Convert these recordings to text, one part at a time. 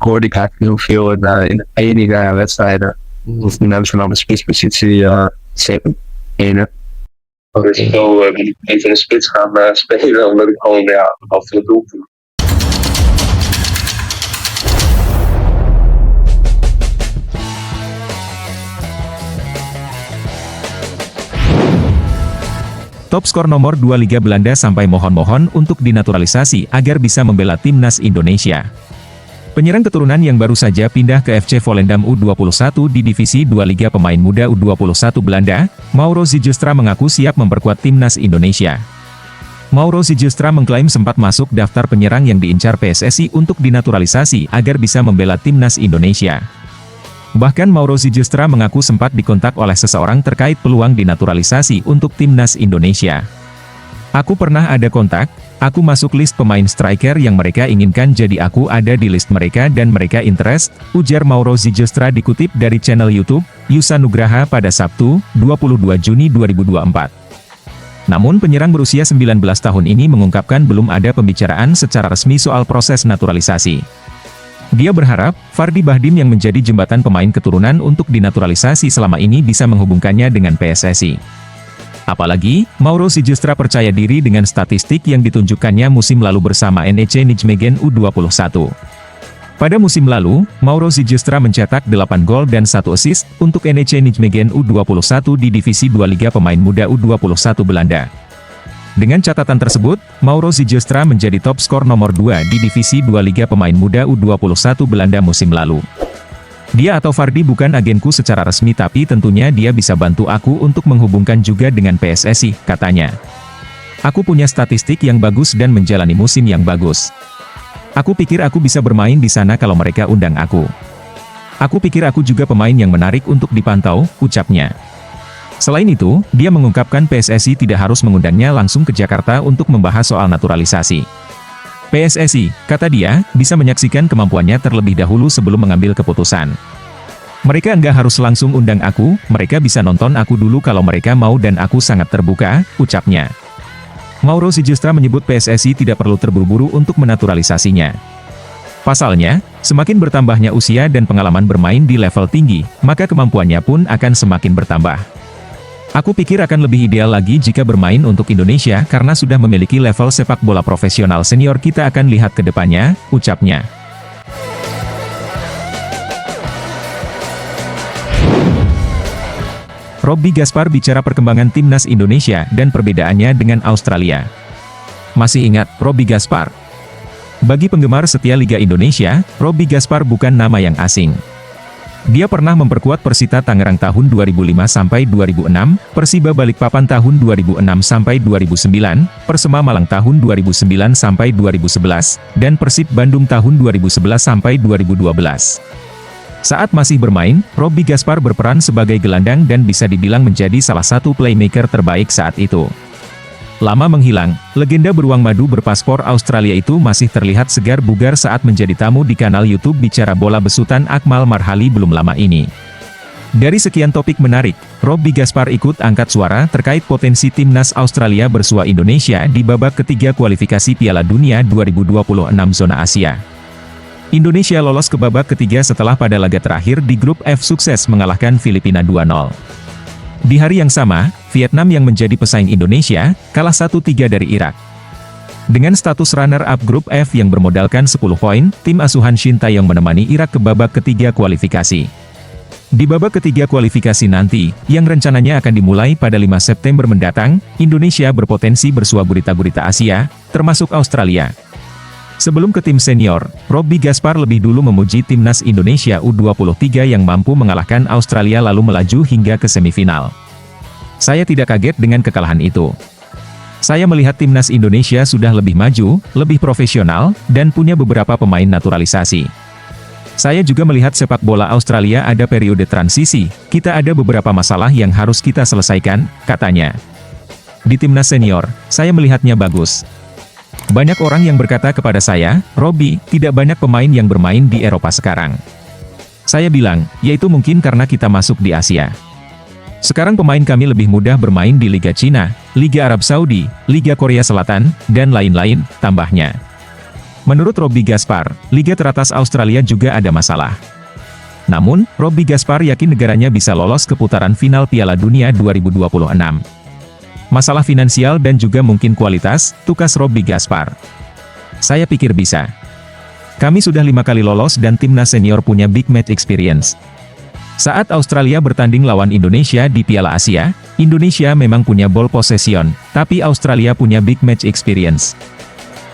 scoorde ik eigenlijk heel veel in de enige wedstrijden. Of de nationale spitspositie zeker ene. Dus zo ben ik even in de spits gaan spelen, omdat ik gewoon af veel doelpunt. Topskor nomor 2 Liga Belanda sampai mohon-mohon untuk dinaturalisasi agar bisa membela timnas Indonesia. Penyerang keturunan yang baru saja pindah ke FC Volendam U21 di Divisi 2 Liga Pemain Muda U21 Belanda, Mauro Zijlstra mengaku siap memperkuat timnas Indonesia. Mauro Zijlstra mengklaim sempat masuk daftar penyerang yang diincar PSSI untuk dinaturalisasi agar bisa membela timnas Indonesia. Bahkan Mauro Zijlstra mengaku sempat dikontak oleh seseorang terkait peluang dinaturalisasi untuk timnas Indonesia. Aku pernah ada kontak, aku masuk list pemain striker yang mereka inginkan, jadi aku ada di list mereka dan mereka interest, ujar Mauro Zijlstra dikutip dari channel YouTube Yusa Nugraha pada Sabtu, 22 Juni 2024. Namun penyerang berusia 19 tahun ini mengungkapkan belum ada pembicaraan secara resmi soal proses naturalisasi. Dia berharap, Fardi Bahdim yang menjadi jembatan pemain keturunan untuk dinaturalisasi selama ini bisa menghubungkannya dengan PSSI. Apalagi, Mauro Zijlstra percaya diri dengan statistik yang ditunjukkannya musim lalu bersama NEC Nijmegen U21. Pada musim lalu, Mauro Zijlstra mencetak 8 gol dan 1 assist untuk NEC Nijmegen U21 di Divisi 2 Liga Pemain Muda U21 Belanda. Dengan catatan tersebut, Mauro Zijlstra menjadi top skor nomor 2 di Divisi 2 Liga Pemain Muda U21 Belanda musim lalu. Dia atau Fardi bukan agenku secara resmi, tapi tentunya dia bisa bantu aku untuk menghubungkan juga dengan PSSI, katanya. Aku punya statistik yang bagus dan menjalani musim yang bagus. Aku pikir aku bisa bermain di sana kalau mereka undang aku. Aku pikir aku juga pemain yang menarik untuk dipantau, ucapnya. Selain itu, dia mengungkapkan PSSI tidak harus mengundangnya langsung ke Jakarta untuk membahas soal naturalisasi. PSSI, kata dia, bisa menyaksikan kemampuannya terlebih dahulu sebelum mengambil keputusan. Mereka nggak harus langsung undang aku, mereka bisa nonton aku dulu kalau mereka mau dan aku sangat terbuka, ucapnya. Mauro Zijlstra menyebut PSSI tidak perlu terburu-buru untuk menaturalisasinya. Pasalnya, semakin bertambahnya usia dan pengalaman bermain di level tinggi, maka kemampuannya pun akan semakin bertambah. Aku pikir akan lebih ideal lagi jika bermain untuk Indonesia karena sudah memiliki level sepak bola profesional senior, kita akan lihat ke depannya, ucapnya. Robby Gaspar bicara perkembangan timnas Indonesia dan perbedaannya dengan Australia. Masih ingat Robby Gaspar? Bagi penggemar setia Liga Indonesia, Robby Gaspar bukan nama yang asing. Dia pernah memperkuat Persita Tangerang tahun 2005 sampai 2006, Persiba Balikpapan tahun 2006 sampai 2009, Persema Malang tahun 2009 sampai 2011, dan Persib Bandung tahun 2011 sampai 2012. Saat masih bermain, Robby Gaspar berperan sebagai gelandang dan bisa dibilang menjadi salah satu playmaker terbaik saat itu. Lama menghilang, legenda beruang madu berpaspor Australia itu masih terlihat segar bugar saat menjadi tamu di kanal YouTube Bicara Bola besutan Akmal Marhali belum lama ini. Dari sekian topik menarik, Robby Gaspar ikut angkat suara terkait potensi timnas Australia bersua Indonesia di babak ketiga kualifikasi Piala Dunia 2026 zona Asia. Indonesia lolos ke babak ketiga setelah pada laga terakhir di grup F sukses mengalahkan Filipina 2-0. Di hari yang sama, Vietnam yang menjadi pesaing Indonesia, kalah 1-3 dari Irak. Dengan status runner-up grup F yang bermodalkan 10 poin, tim asuhan Shin Taeyong menemani Irak ke babak ketiga kualifikasi. Di babak ketiga kualifikasi nanti, yang rencananya akan dimulai pada 5 September mendatang, Indonesia berpotensi bersua gurita-gurita Asia, termasuk Australia. Sebelum ke tim senior, Robby Gaspar lebih dulu memuji timnas Indonesia U23 yang mampu mengalahkan Australia lalu melaju hingga ke semifinal. Saya tidak kaget dengan kekalahan itu. Saya melihat timnas Indonesia sudah lebih maju, lebih profesional, dan punya beberapa pemain naturalisasi. Saya juga melihat sepak bola Australia ada periode transisi, kita ada beberapa masalah yang harus kita selesaikan, katanya. Di timnas senior, saya melihatnya bagus. Banyak orang yang berkata kepada saya, Robby, tidak banyak pemain yang bermain di Eropa sekarang. Saya bilang, yaitu mungkin karena kita masuk di Asia. Sekarang pemain kami lebih mudah bermain di Liga Cina, Liga Arab Saudi, Liga Korea Selatan, dan lain-lain, tambahnya. Menurut Robby Gaspar, Liga teratas Australia juga ada masalah. Namun, Robby Gaspar yakin negaranya bisa lolos ke putaran final Piala Dunia 2026. Masalah finansial dan juga mungkin kualitas, tukas Robby Gaspar. Saya pikir bisa. Kami sudah 5 kali lolos dan timnas senior punya big match experience. Saat Australia bertanding lawan Indonesia di Piala Asia, Indonesia memang punya ball possession, tapi Australia punya big match experience.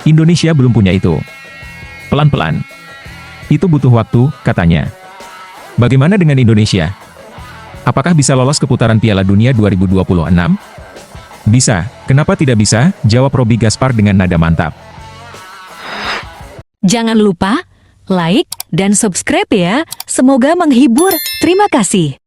Indonesia belum punya itu. Pelan-pelan. Itu butuh waktu, katanya. Bagaimana dengan Indonesia? Apakah bisa lolos ke putaran Piala Dunia 2026? Bisa, kenapa tidak bisa? Jawab Robby Gaspar dengan nada mantap. Jangan lupa like dan subscribe ya. Semoga menghibur. Terima kasih.